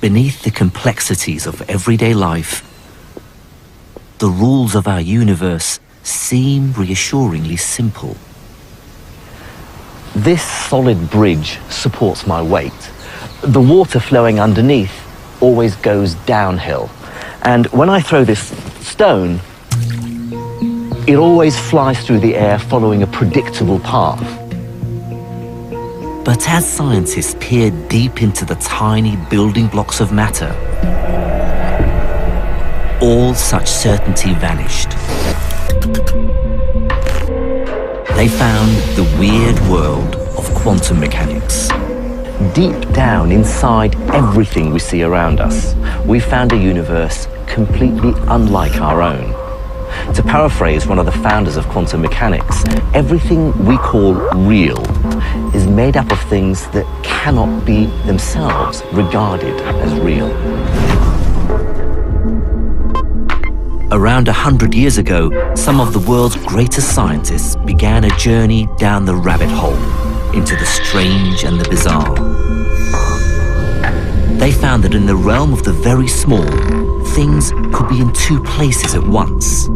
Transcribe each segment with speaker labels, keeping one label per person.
Speaker 1: Beneath the complexities of everyday life, the rules of our universe seem reassuringly simple. This solid bridge supports my weight. The water flowing underneath always goes downhill. And when I throw this stone, it always flies through the air following a predictable path. But as scientists peered deep into the tiny building blocks of matter, all such certainty vanished. They found the weird world of quantum mechanics. Deep down inside everything we see around us, we found a universe completely unlike our own. To paraphrase one of the founders of quantum mechanics, everything we call real is made up of things that cannot be themselves regarded as real. Around 100 years ago, some of the world's greatest scientists began a journey down the rabbit hole into the strange and the bizarre. They found that in the realm of the very small, things could be in two places at once.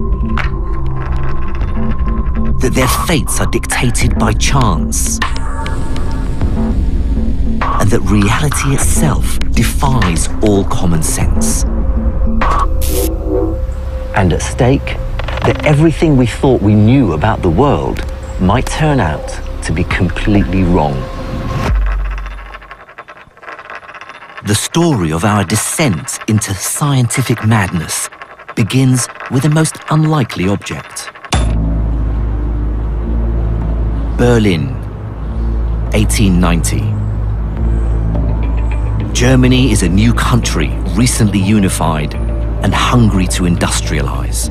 Speaker 1: That their fates are dictated by chance. And that reality itself defies all common sense. And at stake, that everything we thought we knew about the world might turn out to be completely wrong. The story of our descent into scientific madness begins with a most unlikely object. Berlin, 1890. Germany is a new country, recently unified and hungry to industrialize.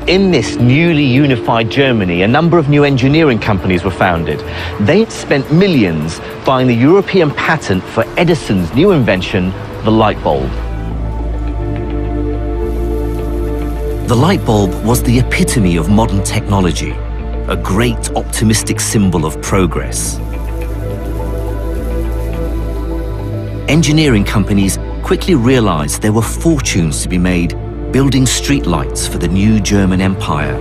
Speaker 1: In this newly unified Germany, a number of new engineering companies were founded. They had spent millions buying the European patent for Edison's new invention, the light bulb. The light bulb was the epitome of modern technology, a great optimistic symbol of progress. Engineering companies quickly realized there were fortunes to be made building streetlights for the new German Empire.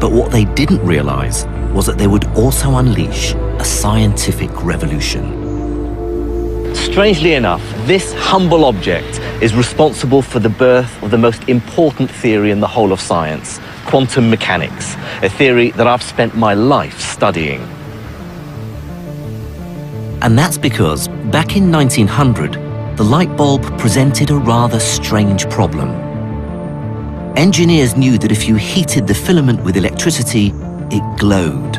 Speaker 1: But what they didn't realize was that they would also unleash a scientific revolution. Strangely enough, this humble object is responsible for the birth of the most important theory in the whole of science, quantum mechanics, a theory that I've spent my life studying. And that's because back in 1900, the light bulb presented a rather strange problem. Engineers knew that if you heated the filament with electricity, it glowed.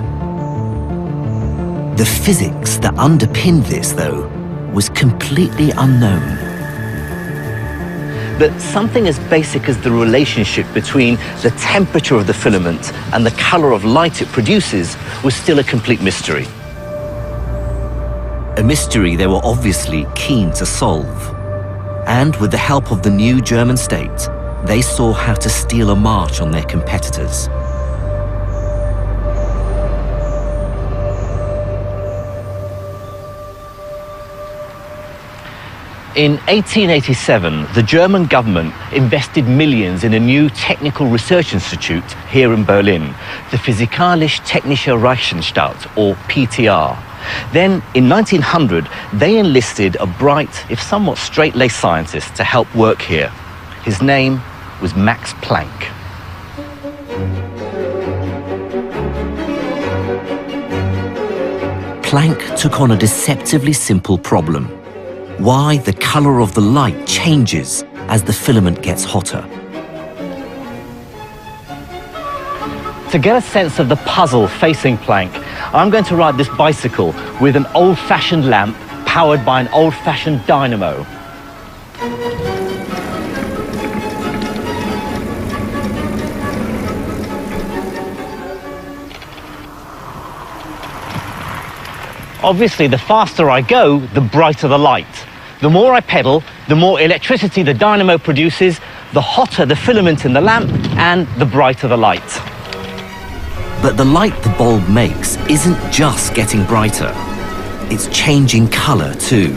Speaker 1: The physics that underpinned this, though, was completely unknown. But something as basic as the relationship between the temperature of the filament and the color of light it produces was still a complete mystery. A mystery they were obviously keen to solve. And with the help of the new German state, they saw how to steal a march on their competitors. In 1887, the German government invested millions in a new technical research institute here in Berlin, the Physikalisch-Technische Reichsanstalt, or PTR. Then, in 1900, they enlisted a bright, if somewhat straight-laced scientist to help work here. His name was Max Planck. Planck took on a deceptively simple problem: why the color of the light changes as the filament gets hotter. To get a sense of the puzzle facing Planck, I'm going to ride this bicycle with an old-fashioned lamp powered by an old-fashioned dynamo. Obviously, the faster I go, the brighter the light. The more I pedal, the more electricity the dynamo produces, the hotter the filament in the lamp, and the brighter the light. But the light the bulb makes isn't just getting brighter. it's changing colour too.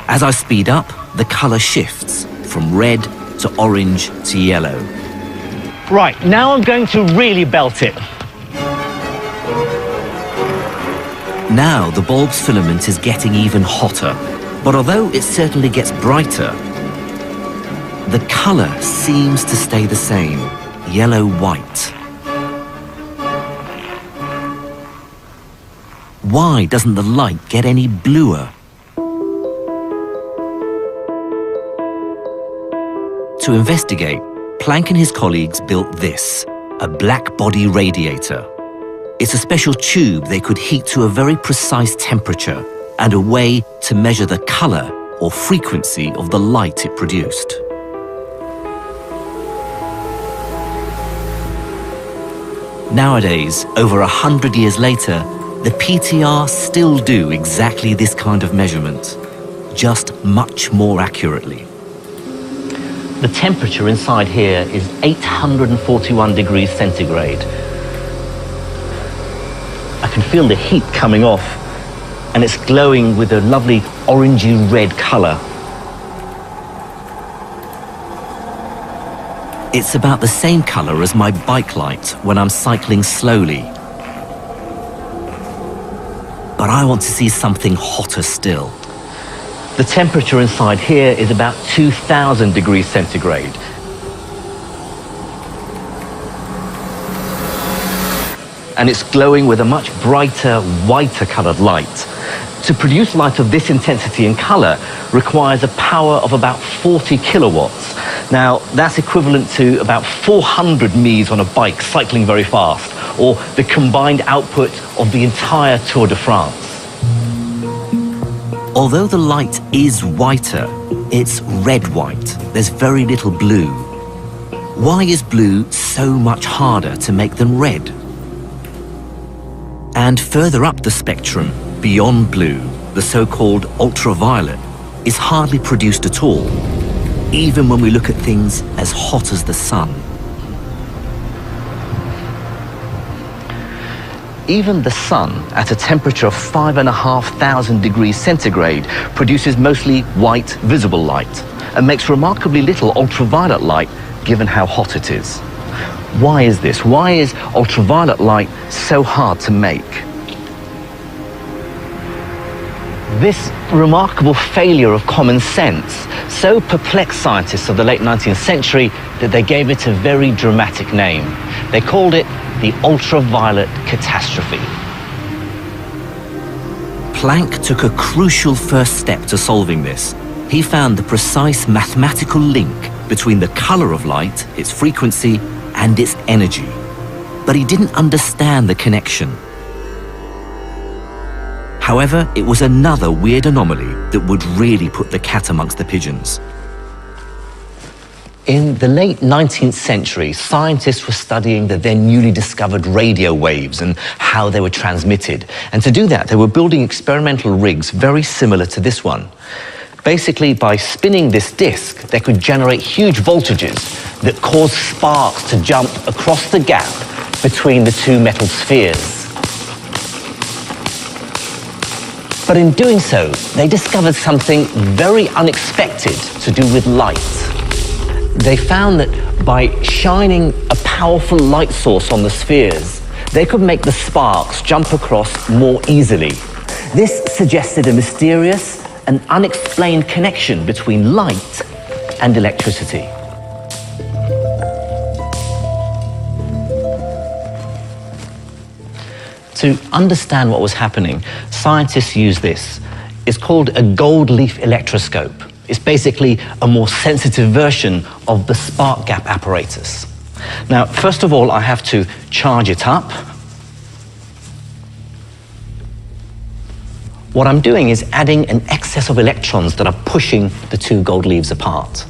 Speaker 1: As I speed up, the colour shifts from red to orange to yellow.
Speaker 2: Right, now I'm going to really belt it.
Speaker 1: Now the bulb's filament is getting even hotter, but although it certainly gets brighter, the colour seems to stay the same, yellow-white. Why doesn't the light get any bluer? To investigate, Planck and his colleagues built this, a black body radiator. It's a special tube they could heat to a very precise temperature and a way to measure the colour or frequency of the light it produced. Nowadays, over 100 years later, the PTR still do exactly this kind of measurement, just much more accurately.
Speaker 2: The temperature inside here is 841 degrees centigrade. I can feel the heat coming off, and it's glowing with a lovely orangey red colour.
Speaker 1: It's about the same colour as my bike light when I'm cycling slowly. But I want to see something hotter still.
Speaker 2: The temperature inside here is about 2000 degrees centigrade. And it's glowing with a much brighter, whiter coloured light. To produce light of this intensity and colour requires a power of about 40 kilowatts. Now, that's equivalent to about 400 Ms on a bike cycling very fast, or the combined output of the entire Tour de France.
Speaker 1: Although the light is whiter, it's red-white. There's very little blue. Why is blue so much harder to make than red? And further up the spectrum, beyond blue, the so-called ultraviolet is hardly produced at all, even when we look at things as hot as the sun.
Speaker 2: Even the sun, at a temperature of 5,500 degrees centigrade, produces mostly white visible light and makes remarkably little ultraviolet light given how hot it is. Why is this? Why is ultraviolet light so hard to make? This remarkable failure of common sense so perplexed scientists of the late 19th century that they gave it a very dramatic name. They called it the ultraviolet catastrophe.
Speaker 1: Planck took a crucial first step to solving this. He found the precise mathematical link between the colour of light, its frequency, and its energy. But he didn't understand the connection. However, it was another weird anomaly that would really put the cat amongst the pigeons.
Speaker 2: In the late 19th century, scientists were studying the then newly discovered radio waves and how they were transmitted. And to do that, they were building experimental rigs very similar to this one. Basically, by spinning this disc, they could generate huge voltages that caused sparks to jump across the gap between the two metal spheres. But in doing so, they discovered something very unexpected to do with light. They found that by shining a powerful light source on the spheres, they could make the sparks jump across more easily. This suggested a mysterious and unexplained connection between light and electricity. To understand what was happening, scientists used this. It's called a gold leaf electroscope. It's basically a more sensitive version of the spark gap apparatus. Now, first of all, I have to charge it up. What I'm doing is adding an excess of electrons that are pushing the two gold leaves apart.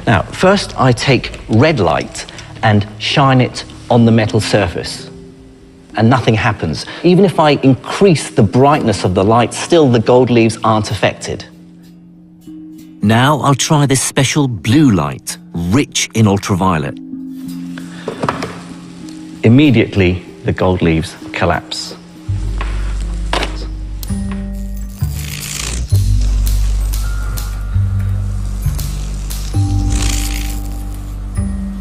Speaker 2: Now, first I take red light and shine it on the metal surface, and nothing happens. Even if I increase the brightness of the light, still the gold leaves aren't affected.
Speaker 1: Now I'll try this special blue light, rich in ultraviolet.
Speaker 2: Immediately, the gold leaves collapse.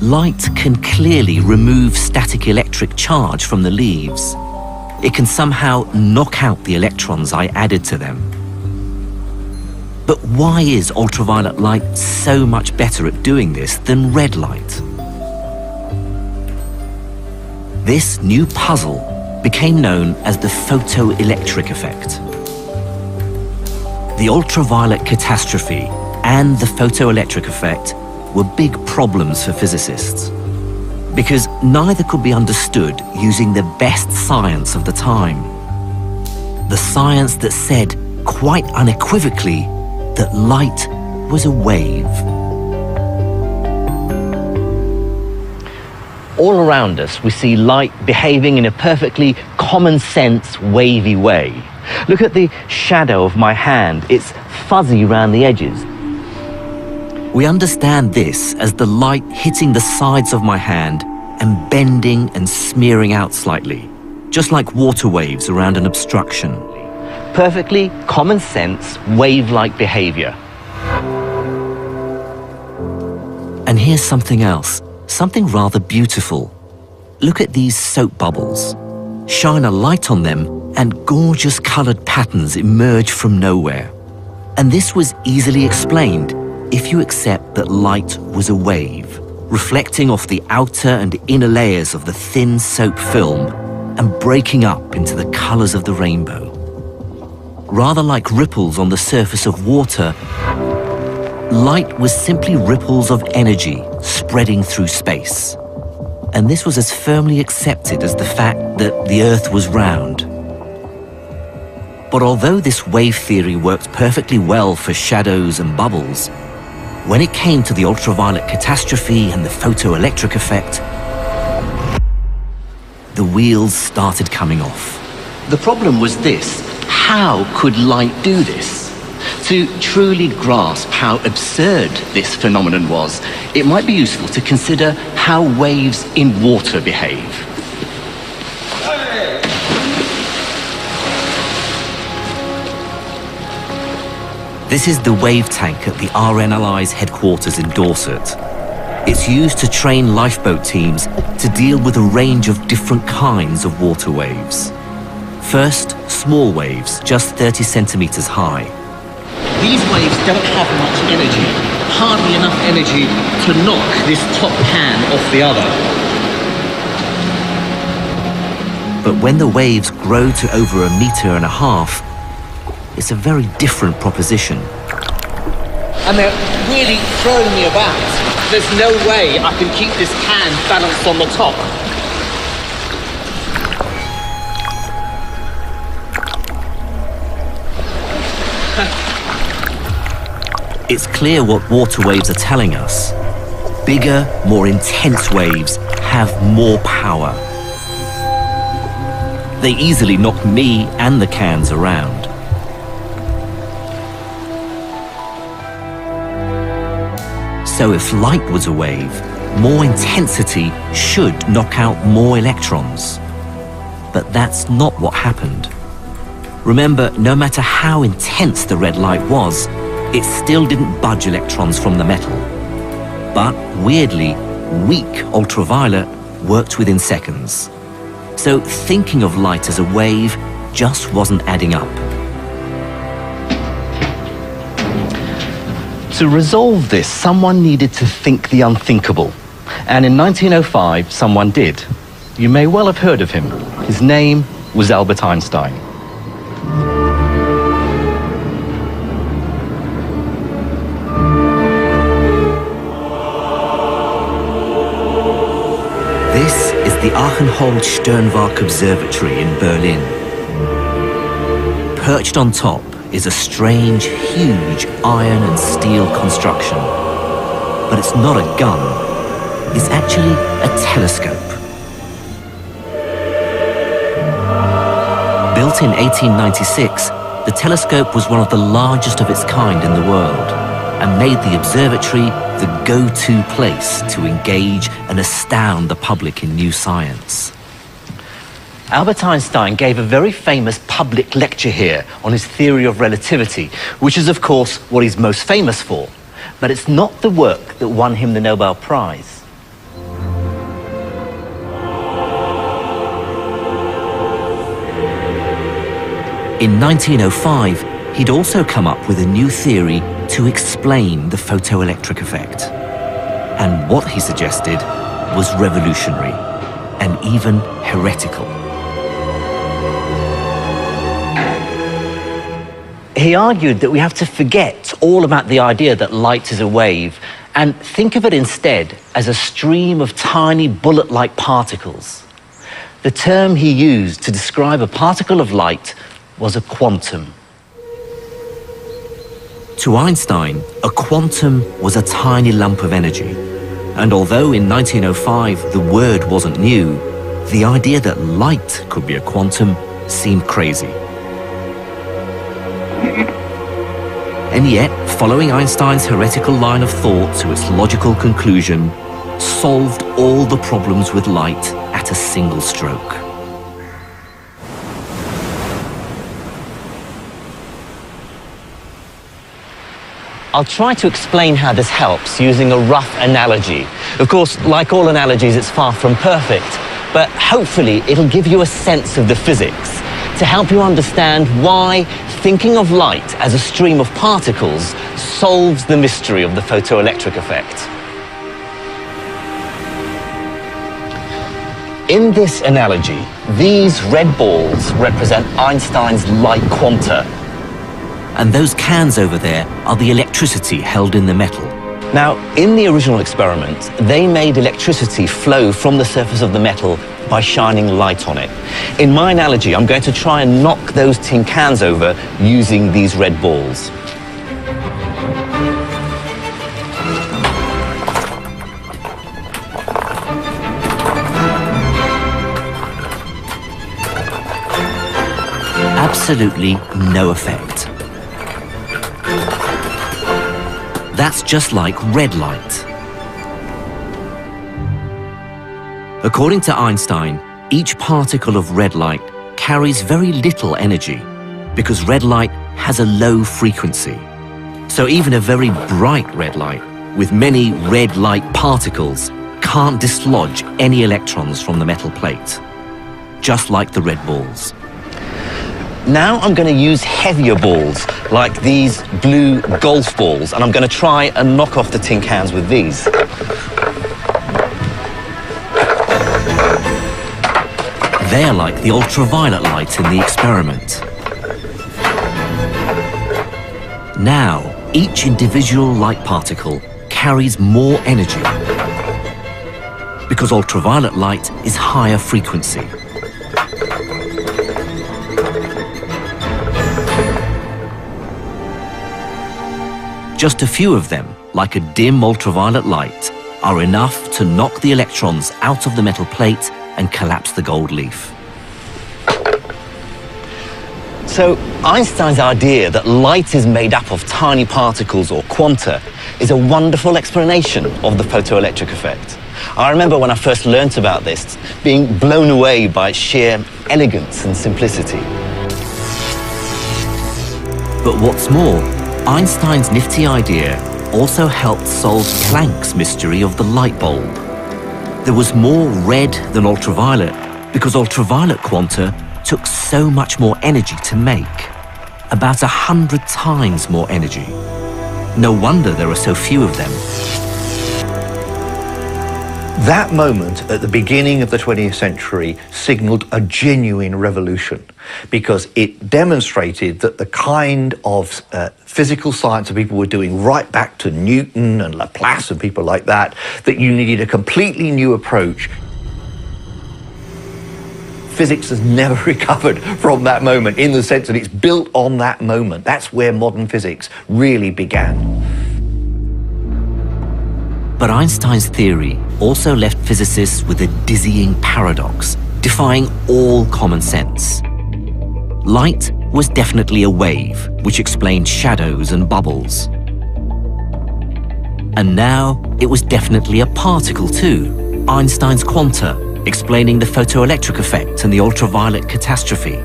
Speaker 2: light can clearly remove static electric charge from the leaves. It can somehow knock out the electrons I added to them. But why is ultraviolet light so much better at doing this than red light? This new puzzle became known as the photoelectric effect. The ultraviolet catastrophe and the photoelectric effect were big problems for physicists, because neither could be understood using the best science of the time. The science that said quite unequivocally that light was a wave. All around us, we see light behaving in a perfectly common-sense, wavy way. Look at the shadow of my hand. It's fuzzy around the edges. We understand this as the light hitting the sides of my hand and bending and smearing out slightly, just like water waves around an obstruction. Perfectly common-sense, wave-like behavior. And here's something else. Something rather beautiful. Look at these soap bubbles. Shine a light on them and gorgeous coloured patterns emerge from nowhere. And this was easily explained if you accept that light was a wave, reflecting off the outer and inner layers of the thin soap film and breaking up into the colours of the rainbow. Rather like ripples on the surface of water, light was simply ripples of energy spreading through space. And this was as firmly accepted as the fact that the Earth was round. But although this wave theory worked perfectly well for shadows and bubbles, when it came to the ultraviolet catastrophe and the photoelectric effect, the wheels started coming off. The problem was this: how could light do this? To truly grasp how absurd this phenomenon was, it might be useful to consider how waves in water behave. This is the wave tank at the RNLI's headquarters in Dorset. It's used to train lifeboat teams to deal with a range of different kinds of water waves. First, small waves, just 30 centimeters high. These waves don't have much energy, hardly enough energy to knock this top can off the other. But when the waves grow to over 1.5 meters, it's a very different proposition. And they're really throwing me about. There's no way I can keep this can balanced on the top. It's clear what water waves are telling us. Bigger, more intense waves have more power. They easily knock me and the cans around. So if light was a wave, more intensity should knock out more electrons. But that's not what happened. Remember, no matter how intense the red light was, it still didn't budge electrons from the metal. But weirdly, weak ultraviolet worked within seconds. So thinking of light as a wave just wasn't adding up. To resolve this, someone needed to think the unthinkable. And in 1905, someone did. You may well have heard of him. His name was Albert Einstein. This is the Archenhold-Sternwarte Observatory in Berlin. Perched on top is a strange, huge iron and steel construction. But it's not a gun. It's actually a telescope. Built in 1896, the telescope was one of the largest of its kind in the world and made the observatory the go-to place to engage and astound the public in new science. Albert Einstein gave a very famous public lecture here on his theory of relativity, which is, of course, what he's most famous for. But it's not the work that won him the Nobel Prize.
Speaker 1: In 1905, he'd also come up with a new theory to explain the photoelectric effect. And what he suggested was revolutionary and even heretical.
Speaker 2: He argued that we have to forget all about the idea that light is a wave and think of it instead as a stream of tiny bullet-like particles. The term he used to describe a particle of light was a quantum.
Speaker 1: To Einstein, a quantum was a tiny lump of energy. And although in 1905 the word wasn't new, the idea that light could be a quantum seemed crazy. And yet, following Einstein's heretical line of thought to its logical conclusion, solved all the problems with light at a single stroke.
Speaker 2: I'll try to explain how this helps using a rough analogy. Of course, like all analogies, it's far from perfect, but hopefully it'll give you a sense of the physics to help you understand why thinking of light as a stream of particles solves the mystery of the photoelectric effect. In this analogy, these red balls represent Einstein's light quanta.
Speaker 1: And those cans over there are the electricity held in the metal.
Speaker 2: Now, in the original experiment, they made electricity flow from the surface of the metal by shining light on it. In my analogy, I'm going to try and knock those tin cans over using these red balls.
Speaker 1: Absolutely no effect. That's just like red light. According to Einstein, each particle of red light carries very little energy because red light has a low frequency. So even a very bright red light with many red light particles can't dislodge any electrons from the metal plate, just like the red balls.
Speaker 2: Now I'm going to use heavier balls, like these blue golf balls, and I'm going to try and knock off the tin cans with these.
Speaker 1: They're like the ultraviolet light in the experiment. Now, each individual light particle carries more energy because ultraviolet light is higher frequency. Just a few of them, like a dim ultraviolet light, are enough to knock the electrons out of the metal plate and collapse the gold leaf.
Speaker 2: So Einstein's idea that light is made up of tiny particles or quanta is a wonderful explanation of the photoelectric effect. I remember when I first learnt about this, being blown away by its sheer elegance and simplicity.
Speaker 1: But what's more, Einstein's nifty idea also helped solve Planck's mystery of the light bulb. There was more red than ultraviolet because ultraviolet quanta took so much more energy to make, about 100 times more energy. No wonder there are so few of them.
Speaker 3: That moment at the beginning of the 20th century signaled a genuine revolution because it demonstrated that the kind of physical science that people were doing right back to Newton and Laplace and people like that, that you needed a completely new approach. Physics has never recovered from that moment in the sense that it's built on that moment. That's where modern physics really began.
Speaker 1: But Einstein's theory also left physicists with a dizzying paradox, defying all common sense. Light was definitely a wave, which explained shadows and bubbles. And now it was definitely a particle too, Einstein's quanta, explaining the photoelectric effect and the ultraviolet catastrophe.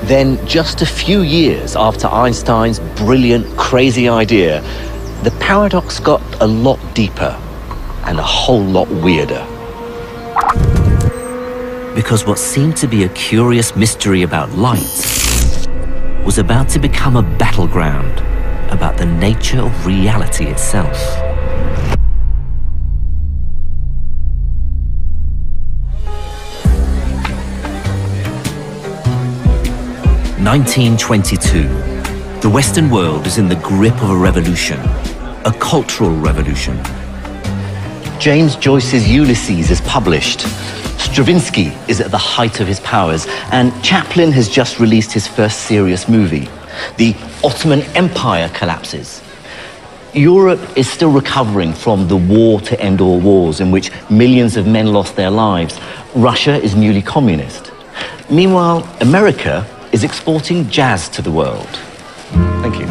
Speaker 2: Then, just a few years after Einstein's brilliant, crazy idea, the paradox got a lot deeper and a whole lot weirder.
Speaker 1: because what seemed to be a curious mystery about light was about to become a battleground about the nature of reality itself. In 1922, the Western world is in the grip of a revolution, a cultural revolution.
Speaker 2: James Joyce's Ulysses is published. Stravinsky is at the height of his powers, and Chaplin has just released his first serious movie. The Ottoman Empire collapses. Europe is still recovering from the war to end all wars, in which millions of men lost their lives. Russia is newly communist. Meanwhile, America is exporting jazz to the world. Thank you.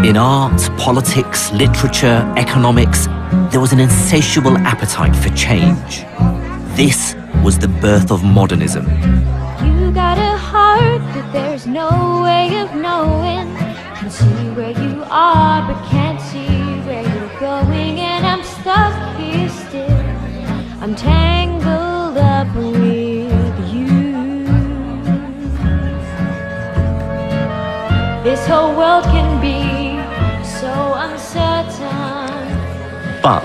Speaker 1: In art, politics, literature, economics, there was an insatiable appetite for change. This was the birth of modernism.
Speaker 4: You got a heart that there's no way of knowing. Can see where you are, but can't see where you're going. And I'm stuck here still. I'm tangled up with you. This whole world can be so uncertain.
Speaker 2: But,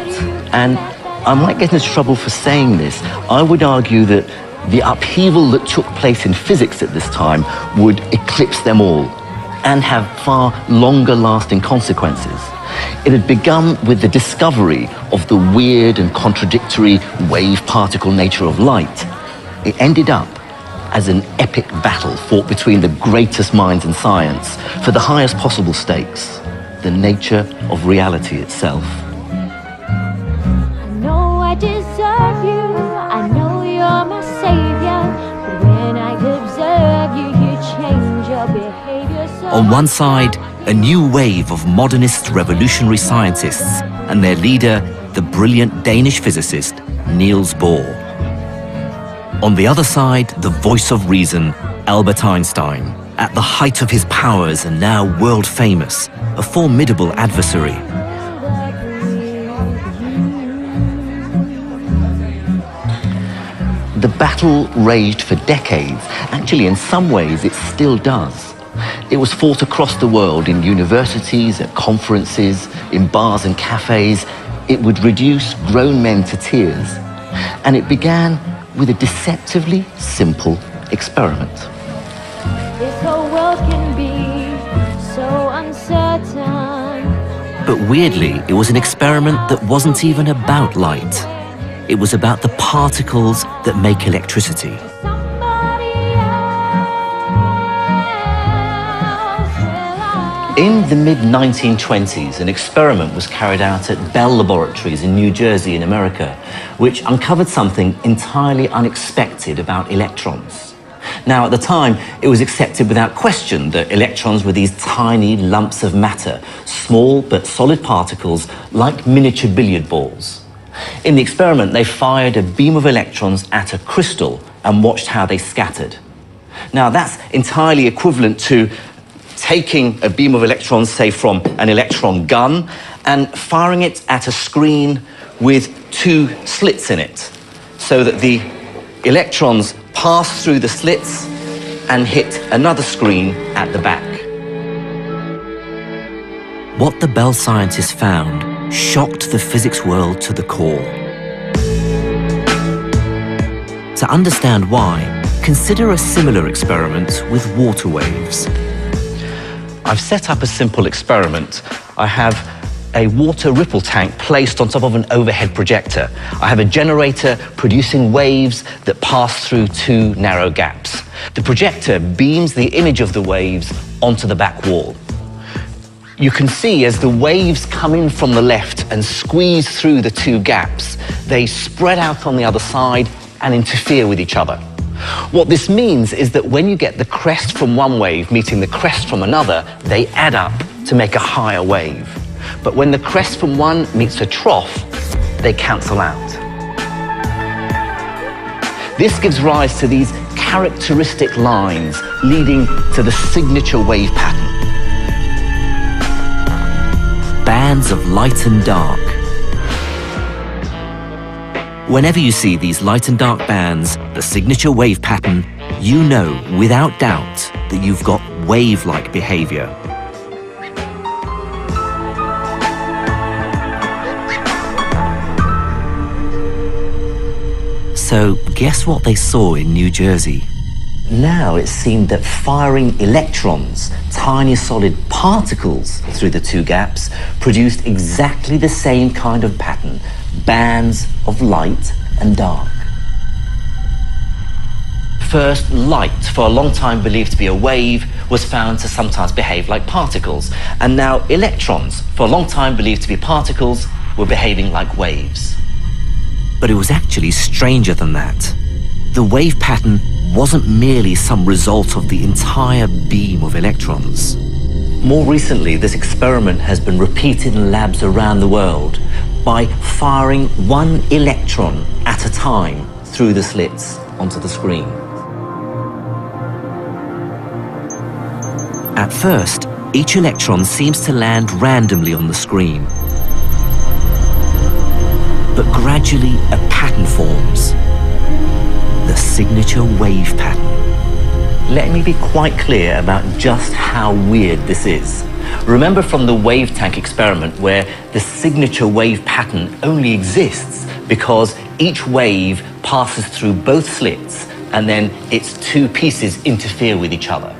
Speaker 2: and I might get into trouble for saying this, I would argue that the upheaval that took place in physics at this time would eclipse them all and have far longer lasting consequences. It had begun with the discovery of the weird and contradictory wave-particle nature of light. It ended up as an epic battle fought between the greatest minds in science for the highest possible stakes, the nature of reality itself.
Speaker 4: I know I deserve you, I know you're my savior, but when I observe you, you change your behavior. So
Speaker 1: On one side, a new wave of modernist revolutionary scientists and their leader, the brilliant Danish physicist Niels Bohr. On the other side, the voice of reason, Albert Einstein, at the height of his powers and now world famous, a formidable adversary.
Speaker 2: The battle raged for decades. Actually, in some ways, it still does. It was fought across the world in universities, at conferences, in bars and cafes. It would reduce grown men to tears. And it began with a deceptively simple experiment.
Speaker 4: this whole world can be so uncertain.
Speaker 1: But weirdly, it was an experiment that wasn't even about light. It was about the particles that make electricity.
Speaker 4: Somebody else will I.
Speaker 2: In the mid-1920s, an experiment was carried out at Bell Laboratories in New Jersey in America, which uncovered something entirely unexpected about electrons. Now, at the time, it was accepted without question that electrons were these tiny lumps of matter, small but solid particles like miniature billiard balls. In the experiment, they fired a beam of electrons at a crystal and watched how they scattered. Now, that's entirely equivalent to taking a beam of electrons, say from an electron gun, and firing it at a screen with two slits in it, so that the electrons pass through the slits and hit another screen at the back.
Speaker 1: What the Bell scientists found shocked the physics world to the core. To understand why, consider a similar experiment with water waves.
Speaker 2: I've set up a simple experiment. I have a water ripple tank placed on top of an overhead projector. I have a generator producing waves that pass through two narrow gaps. The projector beams the image of the waves onto the back wall. You can see as the waves come in from the left and squeeze through the two gaps, they spread out on the other side and interfere with each other. What this means is that when you get the crest from one wave meeting the crest from another, they add up to make a higher wave. But when the crest from one meets a trough, they cancel out. This gives rise to these characteristic lines leading to the signature wave pattern. bands of light and dark. Whenever you see these light and dark bands, the signature wave pattern, you know without doubt that you've got wave-like behavior. So guess what they saw in New Jersey? Now it seemed that firing electrons, tiny solid particles, through the two gaps produced exactly the same kind of pattern, bands of light and dark. First, light, for a long time believed to be a wave, was found to sometimes behave like particles. And now electrons, for a long time believed to be particles, were behaving like waves. But it was actually stranger than that. The wave pattern wasn't merely some result of the entire beam of electrons. More recently, this experiment has been repeated in labs around the world by firing one electron at a time through the slits onto the screen. At first, each electron seems to land randomly on the screen. But gradually a pattern forms. The signature wave pattern. Let me be quite clear about just how weird this is. Remember from the wave tank experiment where the signature wave pattern only exists because each wave passes through both slits and then its two pieces interfere with each other.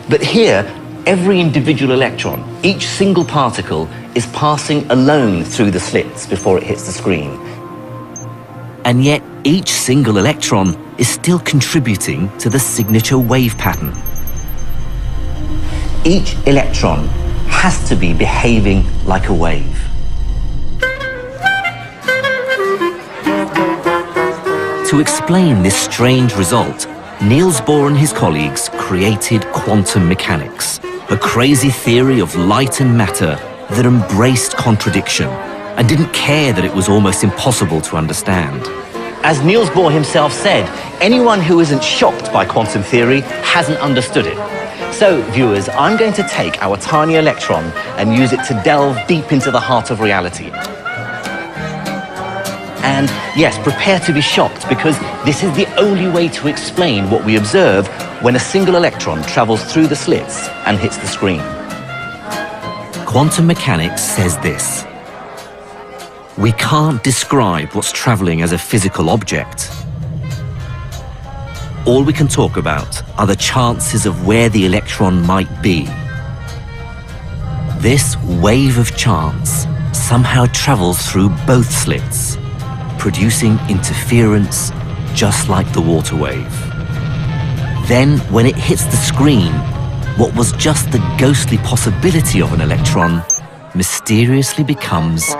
Speaker 2: But here, every individual electron, each single particle, is passing alone through the slits before it hits the screen. And yet, each single electron is still contributing to the signature wave pattern. Each electron has to be behaving like a wave. To explain this strange result, Niels Bohr and his colleagues created quantum mechanics, a crazy theory of light and matter that embraced contradiction and didn't care that it was almost impossible to understand. As Niels Bohr himself said, anyone who isn't shocked by quantum theory hasn't understood it. So, viewers, I'm going to take our tiny electron and use it to delve deep into the heart of reality. And yes, prepare to be shocked, because this is the only way to explain what we observe when a single electron travels through the slits and hits the screen. Quantum mechanics says this: we can't describe what's traveling as a physical object. All we can talk about are the chances of where the electron might be. This wave of chance somehow travels through both slits, producing interference just like the water wave. Then, when it hits the screen, what was just the ghostly possibility of an electron mysteriously becomes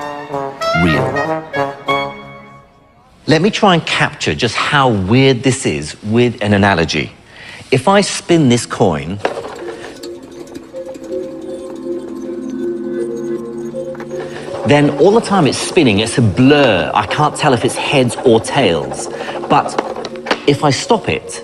Speaker 2: real. Let me try and capture just how weird this is with an analogy. If I spin this coin, then all the time it's spinning, it's a blur. I can't tell if it's heads or tails. But if I stop it,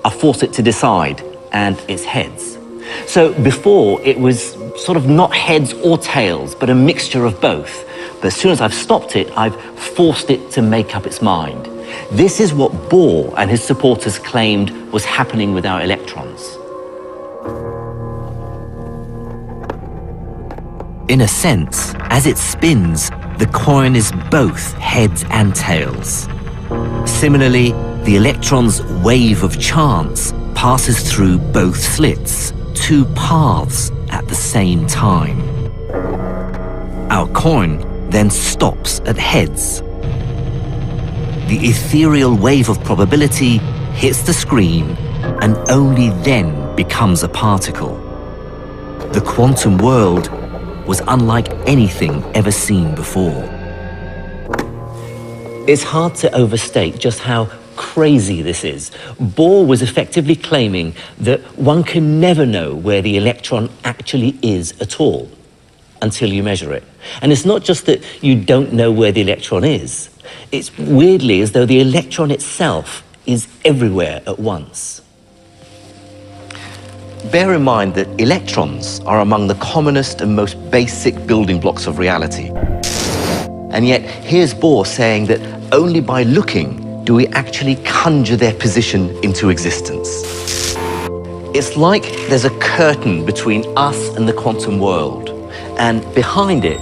Speaker 2: I force it to decide, and it's heads. So before, it was sort of not heads or tails, but a mixture of both. But as soon as I've stopped it, I've forced it to make up its mind. This is what Bohr and his supporters claimed was happening with our electrons. In a sense, as it spins, the coin is both heads and tails. Similarly, the electron's wave of chance passes through both slits, two paths at the same time. Our coin then stops at heads. The ethereal wave of probability hits the screen and only then becomes a particle. The quantum world was unlike anything ever seen before. It's hard to overstate just how crazy this is. Bohr was effectively claiming that one can never know where the electron actually is at all until you measure it. And it's not just that you don't know where the electron is. It's weirdly as though the electron itself is everywhere at once. Bear in mind that electrons are among the commonest and most basic building blocks of reality. And yet, here's Bohr saying that only by looking do we actually conjure their position into existence. It's like there's a curtain between us and the quantum world, and behind it,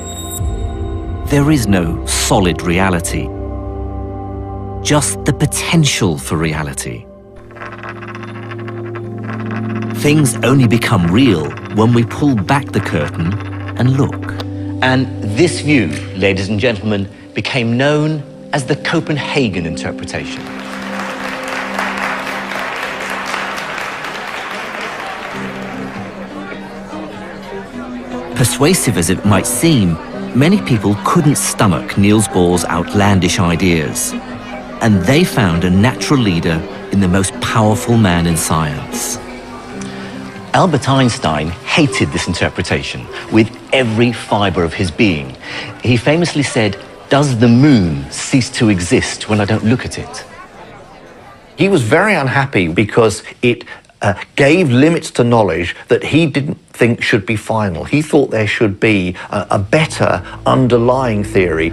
Speaker 2: there is no solid reality, just the potential for reality. Things only become real when we pull back the curtain and look. And this view, ladies and gentlemen, became known as the Copenhagen interpretation. Persuasive as it might seem, many people couldn't stomach Niels Bohr's outlandish ideas, and they found a natural leader in the most powerful man in science. Albert Einstein hated this interpretation with every fibre of his being. He famously said, "Does the moon cease to exist when I don't look at it?"
Speaker 3: He was very unhappy because it gave limits to knowledge that he didn't think should be final. He thought there should be a better underlying theory.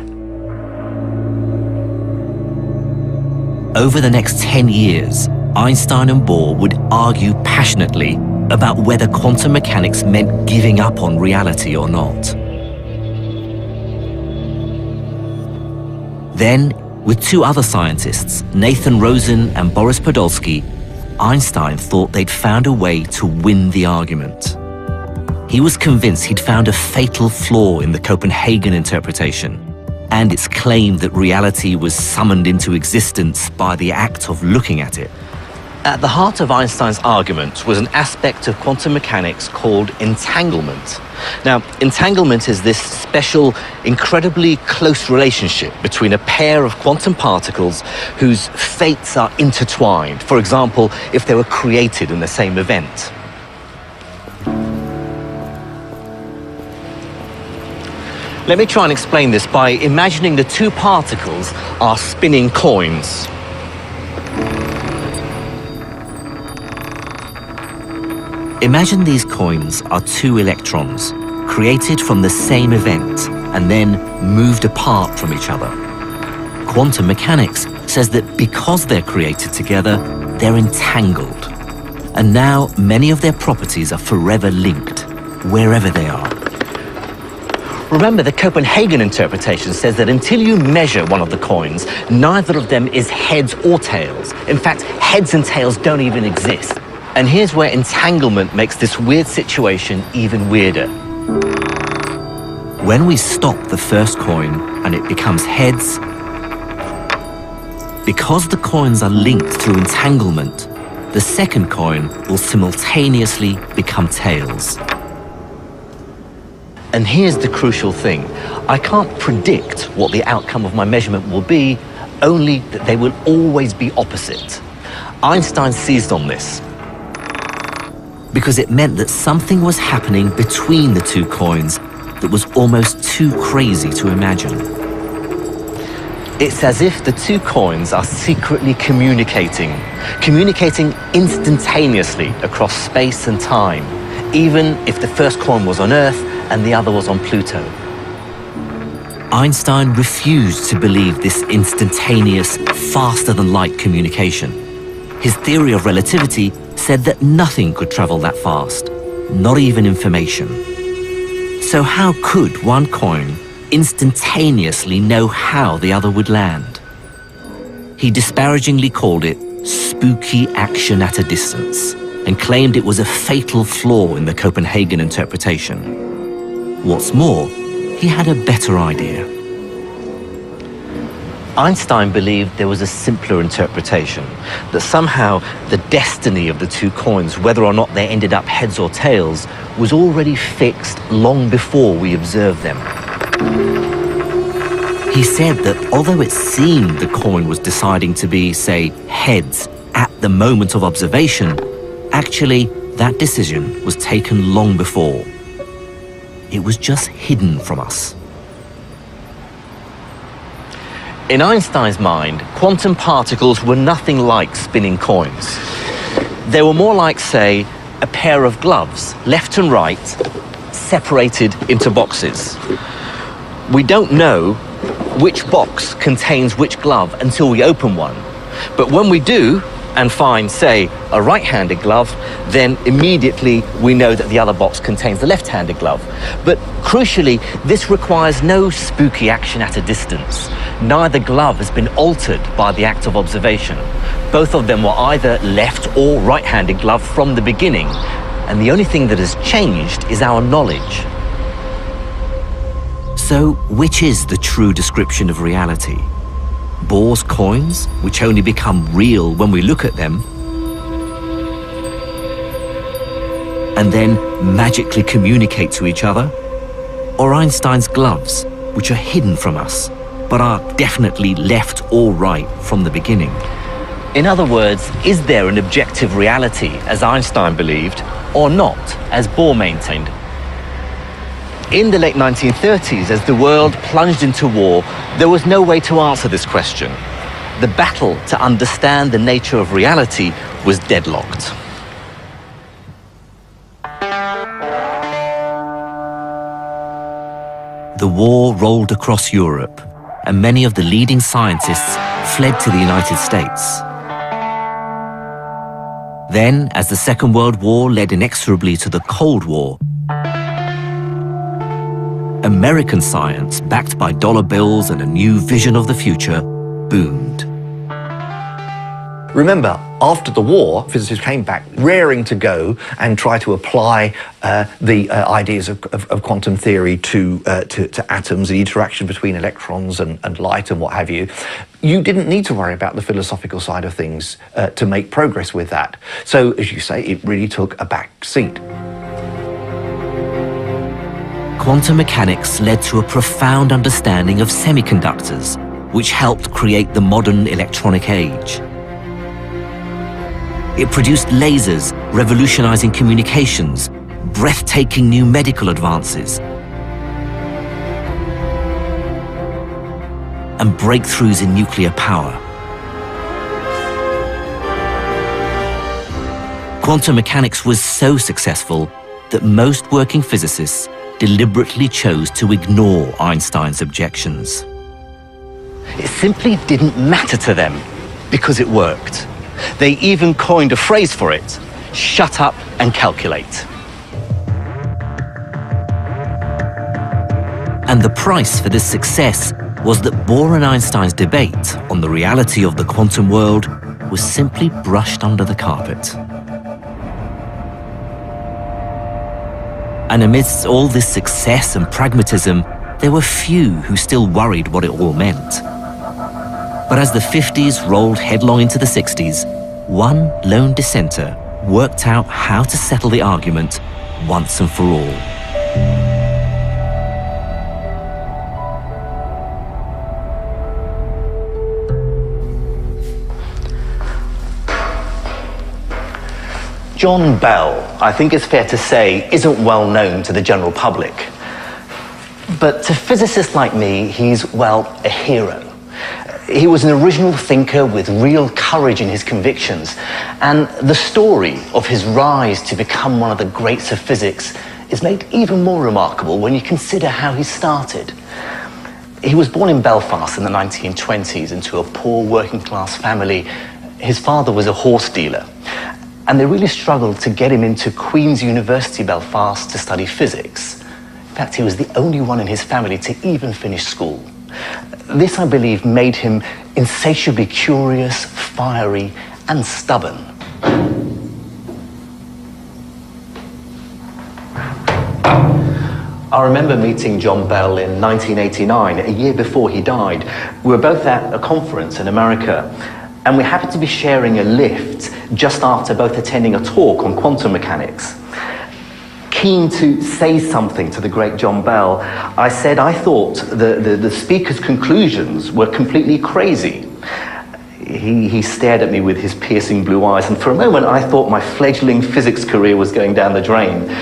Speaker 2: Over the next 10 years, Einstein and Bohr would argue passionately about whether quantum mechanics meant giving up on reality or not. Then, with two other scientists, Nathan Rosen and Boris Podolsky, Einstein thought they'd found a way to win the argument. He was convinced he'd found a fatal flaw in the Copenhagen interpretation, and its claim that reality was summoned into existence by the act of looking at it. At the heart of Einstein's argument was an aspect of quantum mechanics called entanglement. Now, entanglement is this special, incredibly close relationship between a pair of quantum particles whose fates are intertwined. For example, if they were created in the same event. Let me try and explain this by imagining the two particles are spinning coins. Imagine these coins are two electrons, created from the same event and then moved apart from each other. Quantum mechanics says that because they're created together, they're entangled. And now many of their properties are forever linked, wherever they are. Remember, the Copenhagen interpretation says that until you measure one of the coins, neither of them is heads or tails. In fact, heads and tails don't even exist. And here's where entanglement makes this weird situation even weirder. When we stop the first coin and it becomes heads, because the coins are linked through entanglement, the second coin will simultaneously become tails. And here's the crucial thing. I can't predict what the outcome of my measurement will be, only that they will always be opposite. Einstein seized on this, because it meant that something was happening between the two coins that was almost too crazy to imagine. It's as if the two coins are secretly communicating instantaneously across space and time, even if the first coin was on Earth and the other was on Pluto. Einstein refused to believe this instantaneous, faster-than-light communication. His theory of relativity said that nothing could travel that fast, not even information. So how could one coin instantaneously know how the other would land? He disparagingly called it spooky action at a distance and claimed it was a fatal flaw in the Copenhagen interpretation. What's more, he had a better idea. Einstein believed there was a simpler interpretation, that somehow the destiny of the two coins, whether or not they ended up heads or tails, was already fixed long before we observed them. He said that although it seemed the coin was deciding to be, say, heads at the moment of observation, actually that decision was taken long before. It was just hidden from us. In Einstein's mind, quantum particles were nothing like spinning coins. They were more like, say, a pair of gloves, left and right, separated into boxes. We don't know which box contains which glove until we open one. But when we do, and find, say, a right-handed glove, then immediately we know that the other box contains the left-handed glove. But crucially, this requires no spooky action at a distance. Neither glove has been altered by the act of observation. Both of them were either left or right-handed glove from the beginning, and the only thing that has changed is our knowledge.
Speaker 1: So, which is the true description of reality? Bohr's coins, which only become real when we look at them, and then magically communicate to each other? Or Einstein's gloves, which are hidden from us, but are definitely left or right from the beginning?
Speaker 2: In other words, is there an objective reality, as Einstein believed, or not, as Bohr maintained? In the late 1930s, as the world plunged into war, there was no way to answer this question. The battle to understand the nature of reality was deadlocked.
Speaker 1: The war rolled across Europe, and many of the leading scientists fled to the United States. Then, as the Second World War led inexorably to the Cold War, American science, backed by dollar bills and a new vision of the future, boomed.
Speaker 3: Remember, after the war, physicists came back raring to go and try to apply the ideas of quantum theory to atoms, the interaction between electrons and light and what have you. You didn't need to worry about the philosophical side of things to make progress with that. So, as you say, it really took a back seat.
Speaker 1: Quantum mechanics led to a profound understanding of semiconductors, which helped create the modern electronic age. It produced lasers, revolutionizing communications, breathtaking new medical advances, and breakthroughs in nuclear power. Quantum mechanics was so successful that most working physicists deliberately chose to ignore Einstein's objections.
Speaker 2: It simply didn't matter to them because it worked. They even coined a phrase for it: shut up and calculate.
Speaker 1: And the price for this success was that Bohr and Einstein's debate on the reality of the quantum world was simply brushed under the carpet. And amidst all this success and pragmatism, there were few who still worried what it all meant. But as the 50s rolled headlong into the 60s, one lone dissenter worked out how to settle the argument once and for all.
Speaker 2: John Bell, I think it's fair to say, isn't well known to the general public. But to physicists like me, he's, well, a hero. He was an original thinker with real courage in his convictions, and the story of his rise to become one of the greats of physics is made even more remarkable when you consider how he started. He was born in Belfast in the 1920s into a poor working-class family. His father was a horse dealer, and they really struggled to get him into Queen's University Belfast to study physics. In fact, he was the only one in his family to even finish school. This, I believe, made him insatiably curious, fiery, and stubborn. I remember meeting John Bell in 1989, a year before he died. We were both at a conference in America, and we happened to be sharing a lift just after both attending a talk on quantum mechanics. Keen to say something to the great John Bell, I said I thought the speaker's conclusions were completely crazy. He stared at me with his piercing blue eyes, and for a moment I thought my fledgling physics career was going down the drain.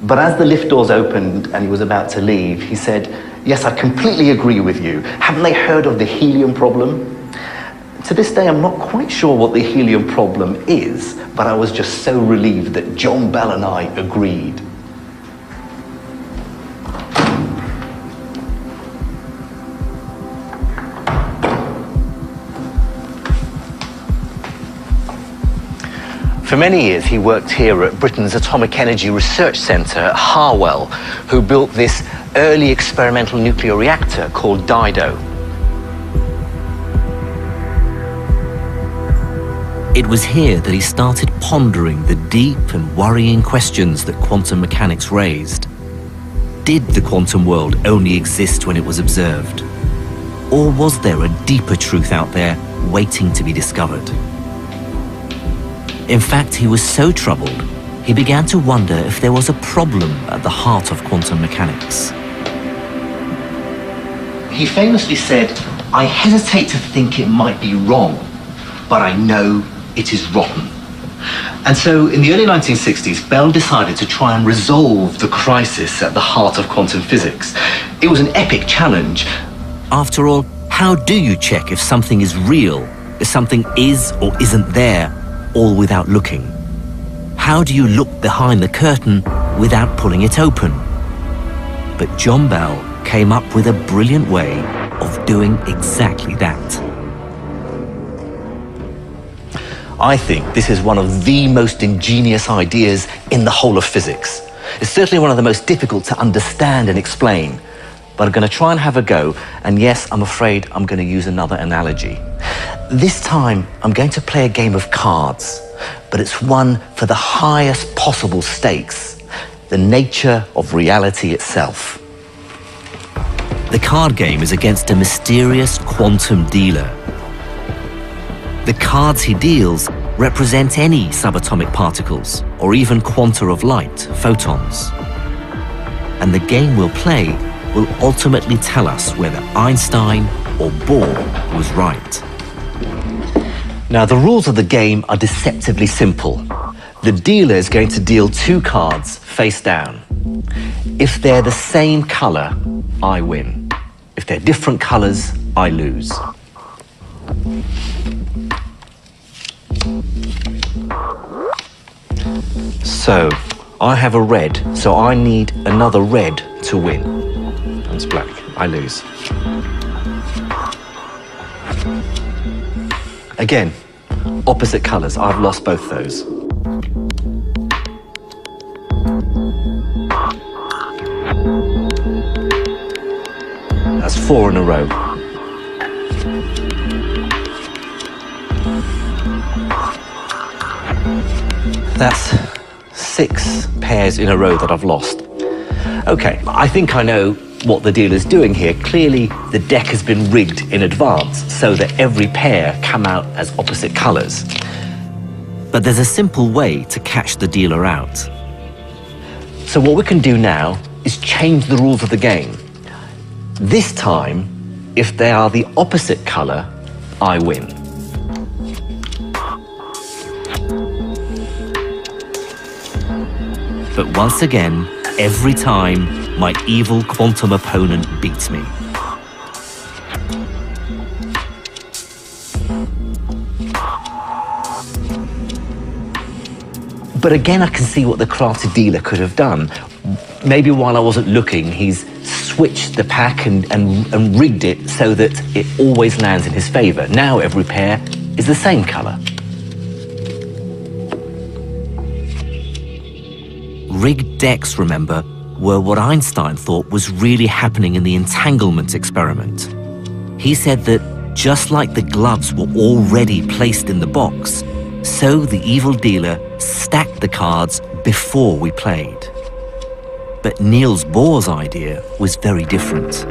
Speaker 2: But as the lift doors opened and he was about to leave, he said, "Yes, I completely agree with you. Haven't they heard of the helium problem?" To this day, I'm not quite sure what the helium problem is, but I was just so relieved that John Bell and I agreed. For many years, he worked here at Britain's Atomic Energy Research Centre at Harwell, who built this early experimental nuclear reactor called Dido.
Speaker 1: It was here that he started pondering the deep and worrying questions that quantum mechanics raised. Did the quantum world only exist when it was observed? Or was there a deeper truth out there waiting to be discovered? In fact, he was so troubled, he began to wonder if there was a problem at the heart of quantum mechanics.
Speaker 2: He famously said, "I hesitate to think it might be wrong, but I know it is rotten." And so in the early 1960s, Bell decided to try and resolve the crisis at the heart of quantum physics. It was an epic challenge.
Speaker 1: After all, how do you check if something is real, if something is or isn't there, all without looking? How do you look behind the curtain without pulling it open? But John Bell came up with a brilliant way of doing exactly that.
Speaker 2: I think this is one of the most ingenious ideas in the whole of physics. It's certainly one of the most difficult to understand and explain, but I'm going to try and have a go, and yes, I'm afraid I'm going to use another analogy. This time, I'm going to play a game of cards, but it's one for the highest possible stakes, the nature of reality itself.
Speaker 1: The card game is against a mysterious quantum dealer. The cards he deals represent any subatomic particles, or even quanta of light, photons. And the game we'll play will ultimately tell us whether Einstein or Bohr was right.
Speaker 2: Now, the rules of the game are deceptively simple. The dealer is going to deal 2 cards face down. If they're the same colour, I win. If they're different colours, I lose. So, I have a red, so I need another red to win. That's black, I lose. Again, opposite colours, I've lost both those. That's 4 in a row. That's 6 pairs in a row that I've lost. Okay, I think I know what the dealer's doing here. Clearly, the deck has been rigged in advance so that every pair come out as opposite colours.
Speaker 1: But there's a simple way to catch the dealer out.
Speaker 2: So what we can do now is change the rules of the game. This time, if they are the opposite colour, I win.
Speaker 1: But once again, every time, my evil quantum opponent beats me.
Speaker 2: But again, I can see what the crafty dealer could have done. Maybe while I wasn't looking, he's switched the pack and rigged it so that it always lands in his favour. Now every pair is the same colour.
Speaker 1: Rigged decks, remember, were what Einstein thought was really happening in the entanglement experiment. He said that just like the gloves were already placed in the box, so the evil dealer stacked the cards before we played. But Niels Bohr's idea was very different.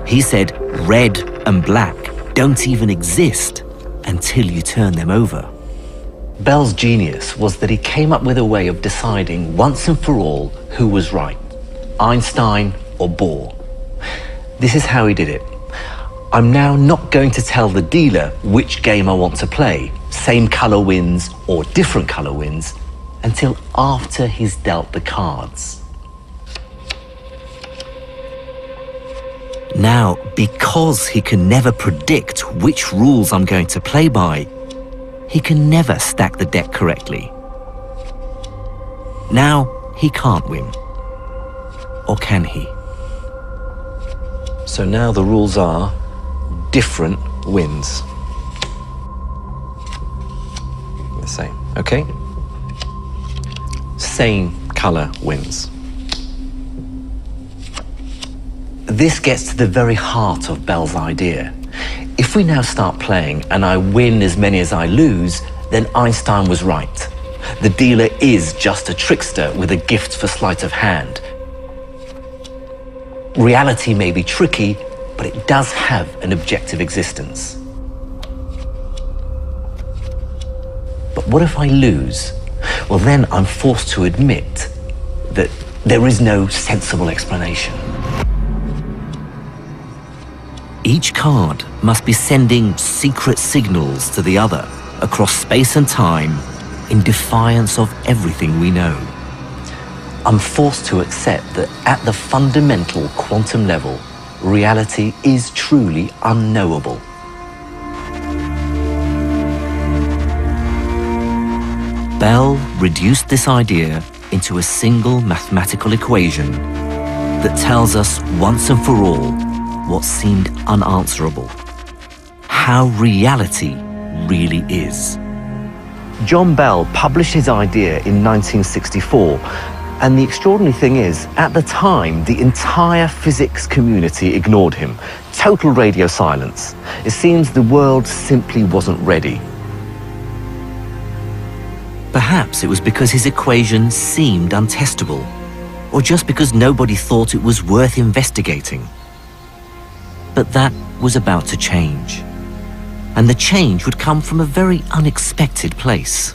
Speaker 1: He said red and black don't even exist until you turn them over.
Speaker 2: Bell's genius was that he came up with a way of deciding once and for all who was right, Einstein or Bohr. This is how he did it. I'm now not going to tell the dealer which game I want to play, same colour wins or different colour wins, until after he's dealt the cards. Now, because he can never predict which rules I'm going to play by, he can never stack the deck correctly. Now, he can't win. Or can he? So now the rules are different wins. The same, okay? Same color wins. This gets to the very heart of Bell's idea. If we now start playing and I win as many as I lose, then Einstein was right. The dealer is just a trickster with a gift for sleight of hand. Reality may be tricky, but it does have an objective existence. But what if I lose? Well, then I'm forced to admit that there is no sensible explanation. Each card must be sending secret signals to the other across space and time in defiance of everything we know. I'm forced to accept that at the fundamental quantum level, reality is truly unknowable. Bell reduced this idea into a single mathematical equation that tells us once and for all what seemed unanswerable: how reality really is. John Bell published his idea in 1964, and the extraordinary thing is, at the time, the entire physics community ignored him. Total radio silence. It seems the world simply wasn't ready. Perhaps it was because his equation seemed untestable, or just because nobody thought it was worth investigating. But that was about to change. And the change would come from a very unexpected place.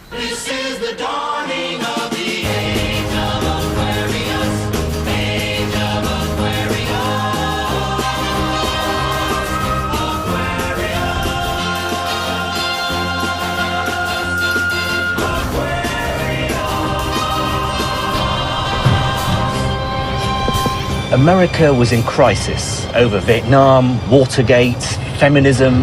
Speaker 5: This is the dawning of the age of Aquarius, age of Aquarius,
Speaker 2: America was in crisis over Vietnam, Watergate, feminism,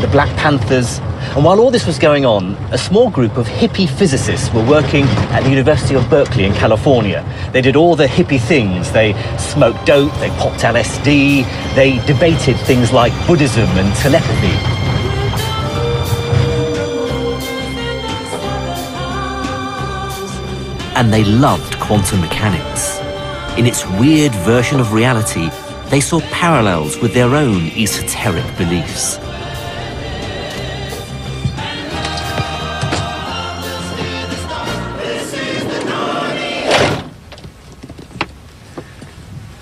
Speaker 2: the Black Panthers. And while all this was going on, a small group of hippie physicists were working at the University of Berkeley in California. They did all the hippie things. They smoked dope, they popped LSD, they debated things like Buddhism and telepathy. And they loved quantum mechanics. In its weird version of reality, they saw parallels with their own esoteric beliefs.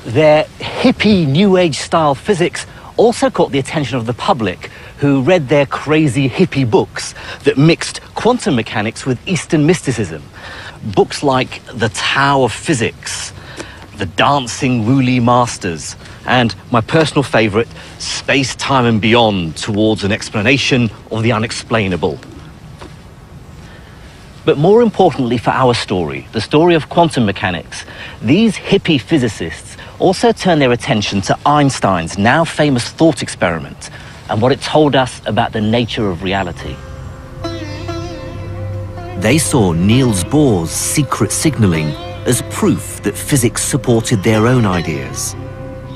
Speaker 2: Their hippie New Age style physics also caught the attention of the public, who read their crazy hippie books that mixed quantum mechanics with Eastern mysticism. Books like The Tao of Physics, The Dancing Wooly Masters, and my personal favourite, Space, Time and Beyond, Towards an Explanation of the Unexplainable. But more importantly for our story, the story of quantum mechanics, these hippie physicists also turned their attention to Einstein's now famous thought experiment and what it told us about the nature of reality. They saw Niels Bohr's secret signalling as proof that physics supported their own ideas.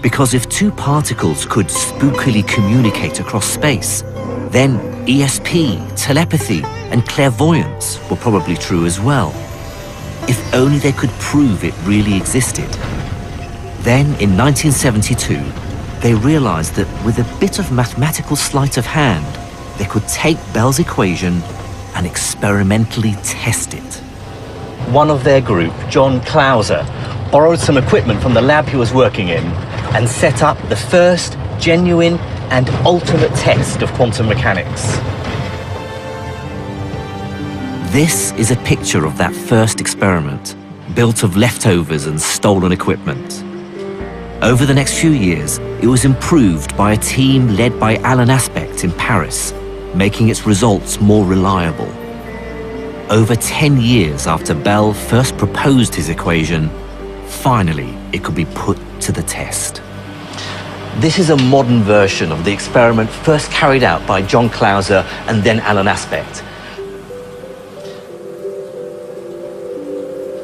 Speaker 2: Because if two particles could spookily communicate across space, then ESP, telepathy, and clairvoyance were probably true as well. If only they could prove it really existed. Then, in 1972, they realized that with a bit of mathematical sleight of hand, they could take Bell's equation and experimentally test it. One of their group, John Clauser, borrowed some equipment from the lab he was working in and set up the first genuine and ultimate test of quantum mechanics. This is a picture of that first experiment, built of leftovers and stolen equipment. Over the next few years, it was improved by a team led by Alan Aspect in Paris, making its results more reliable. Over 10 years after Bell first proposed his equation, finally it could be put to the test. This is a modern version of the experiment first carried out by John Clauser and then Alan Aspect.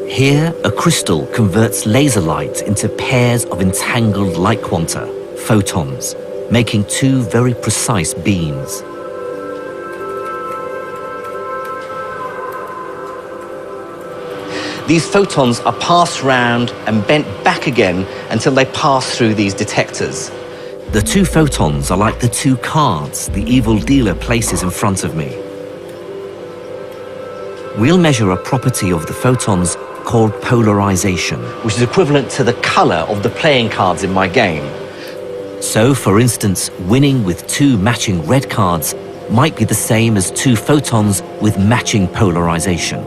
Speaker 2: Here, a crystal converts laser light into pairs of entangled light quanta, photons, making two very precise beams. These photons are passed round and bent back again until they pass through these detectors. The two photons are like the two cards the evil dealer places in front of me. We'll measure a property of the photons called polarization, which is equivalent to the color of the playing cards in my game. So, for instance, winning with two matching red cards might be the same as two photons with matching polarization.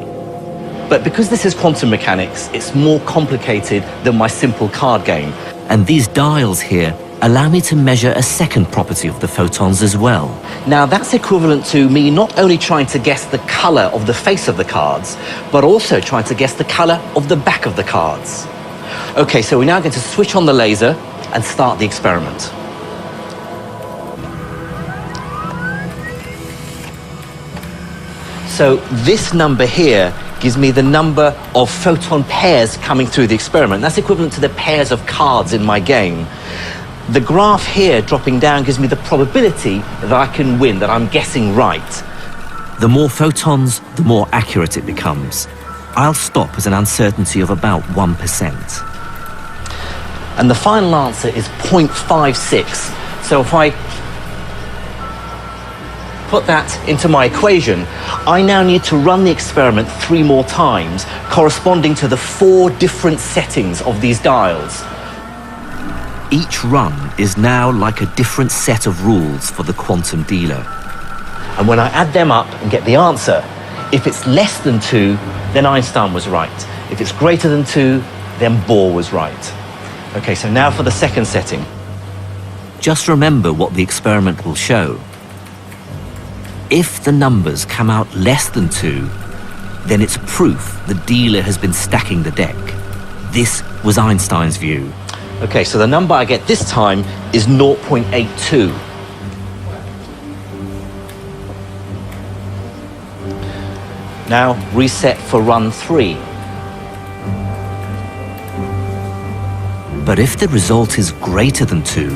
Speaker 2: But because this is quantum mechanics, it's more complicated than my simple card game. And these dials here allow me to measure a second property of the photons as well. Now that's equivalent to me not only trying to guess the color of the face of the cards, but also trying to guess the color of the back of the cards. Okay, so we're now going to switch on the laser and start the experiment. So this number here gives me the number of photon pairs coming through the experiment. That's equivalent to the pairs of cards in my game. The graph here dropping down gives me the probability that I can win, that I'm guessing right. The more photons, the more accurate it becomes. I'll stop at an uncertainty of about 1%. And the final answer is 0.56. So if I put that into my equation, I now need to run the experiment 3 more times, corresponding to the 4 different settings of these dials. Each run is now like a different set of rules for the quantum dealer. And when I add them up and get the answer, if it's less than 2, then Einstein was right. If it's greater than 2, then Bohr was right. Okay, so now for the second setting. Just remember what the experiment will show. If the numbers come out less than 2, then it's proof the dealer has been stacking the deck. This was Einstein's view. Okay, so the number I get this time is 0.82. Now reset for run 3. But if the result is greater than 2,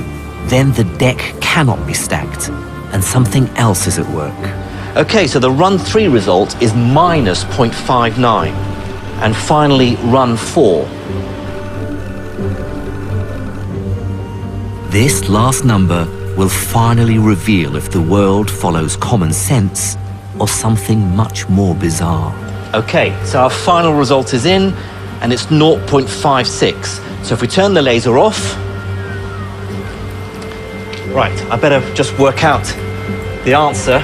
Speaker 2: then the deck cannot be stacked, and something else is at work. Okay, so the run 3 result is minus 0.59. And finally, run 4. This last number will finally reveal if the world follows common sense or something much more bizarre. Okay, so our final result is in, and it's 0.56. So if we turn the laser off, right, I better just work out the answer.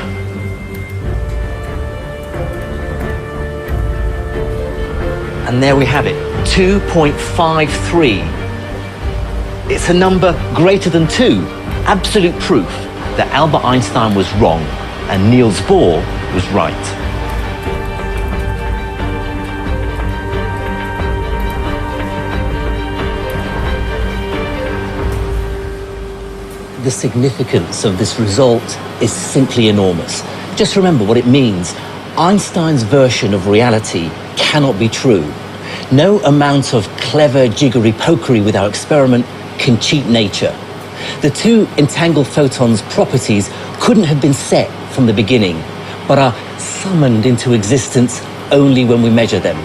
Speaker 2: And there we have it, 2.53. It's a number greater than 2, absolute proof that Albert Einstein was wrong and Niels Bohr was right. The significance of this result is simply enormous. Just remember what it means. Einstein's version of reality cannot be true. No amount of clever jiggery-pokery with our experiment can cheat nature. The two entangled photons' properties couldn't have been set from the beginning, but are summoned into existence only when we measure them.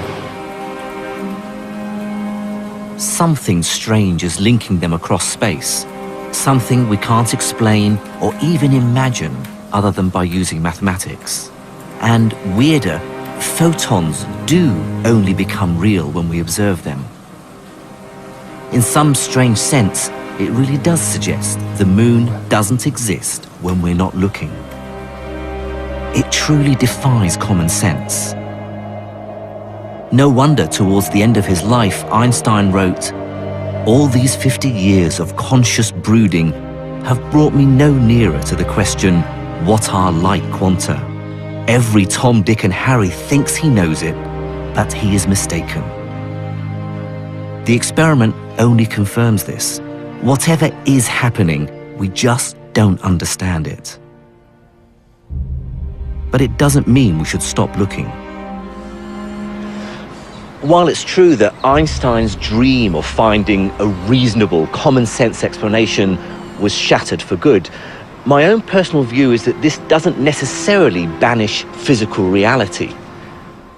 Speaker 2: Something strange is linking them across space. Something we can't explain or even imagine other than by using mathematics. And weirder, photons do only become real when we observe them. In some strange sense, it really does suggest the moon doesn't exist when we're not looking. It truly defies common sense. No wonder towards the end of his life, Einstein wrote, "All these 50 years of conscious brooding have brought me no nearer to the question, what are light quanta? Every Tom, Dick and Harry thinks he knows it, but he is mistaken."
Speaker 1: The experiment only confirms this. Whatever is happening, we just don't understand it. But it doesn't mean we should stop looking. While it's true that Einstein's dream of finding a reasonable, common-sense explanation was shattered for good, my own personal view is that this doesn't necessarily banish physical reality.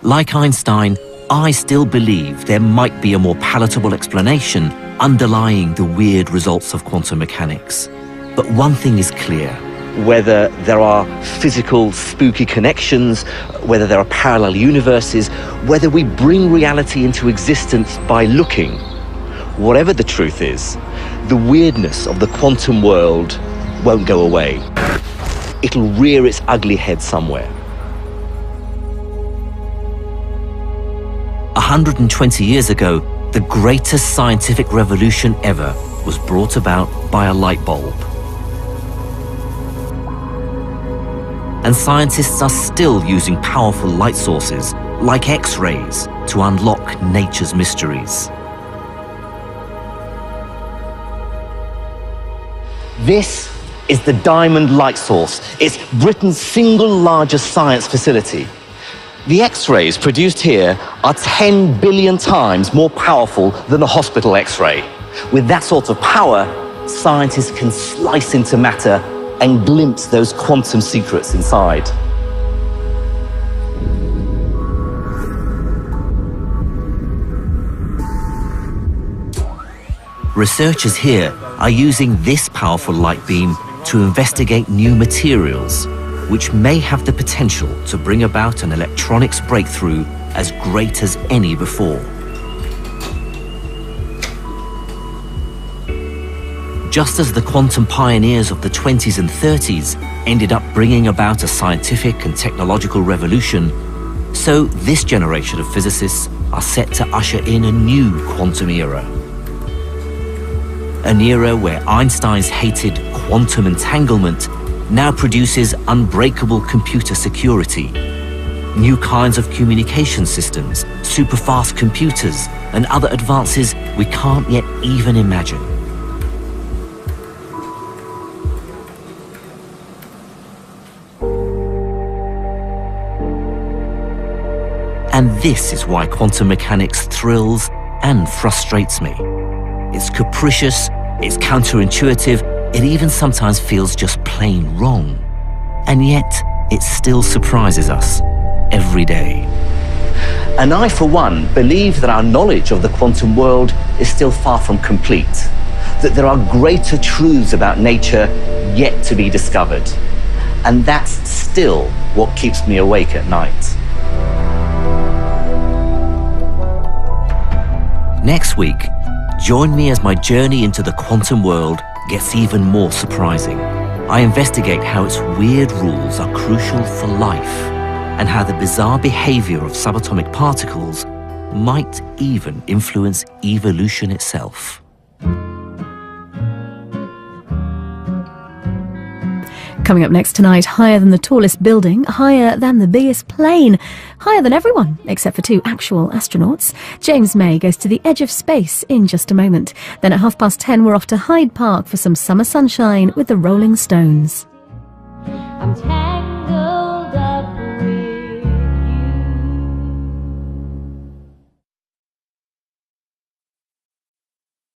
Speaker 1: Like Einstein, I still believe there might be a more palatable explanation underlying the weird results of quantum mechanics. But one thing is clear. Whether there are physical, spooky connections, whether there are parallel universes, whether we bring reality into existence by looking, whatever the truth is, the weirdness of the quantum world won't go away. It'll rear its ugly head somewhere. 120 years ago, the greatest scientific revolution ever was brought about by a light bulb. And scientists are still using powerful light sources, like X-rays, to unlock nature's mysteries. This is the Diamond Light Source. It's Britain's single largest science facility. The X-rays produced here are 10 billion times more powerful than a hospital X-ray. With that sort of power, scientists can slice into matter and glimpse those quantum secrets inside. Researchers here are using this powerful light beam to investigate new materials, which may have the potential to bring about an electronics breakthrough as great as any before. Just as the quantum pioneers of the 20s and 30s ended up bringing about a scientific and technological revolution, so this generation of physicists are set to usher in a new quantum era. An era where Einstein's hated quantum entanglement now produces unbreakable computer security, new kinds of communication systems, super-fast computers, and other advances we can't yet even imagine. And this is why quantum mechanics thrills and frustrates me. It's capricious, it's counterintuitive, it even sometimes feels just plain wrong. And yet, it still surprises us every day. And I, for one, believe that our knowledge of the quantum world is still far from complete, that there are greater truths about nature yet to be discovered. And that's still what keeps me awake at night. Next week, join me as my journey into the quantum world gets even more surprising. I investigate how its weird rules are crucial for life and how the bizarre behavior of subatomic particles might even influence evolution itself.
Speaker 6: Coming up next tonight, higher than the tallest building, higher than the biggest plane, higher than everyone except for 2 actual astronauts. James May goes to the edge of space in just a moment. Then at 10:30, we're off to Hyde Park for some summer sunshine with the Rolling Stones.
Speaker 4: I'm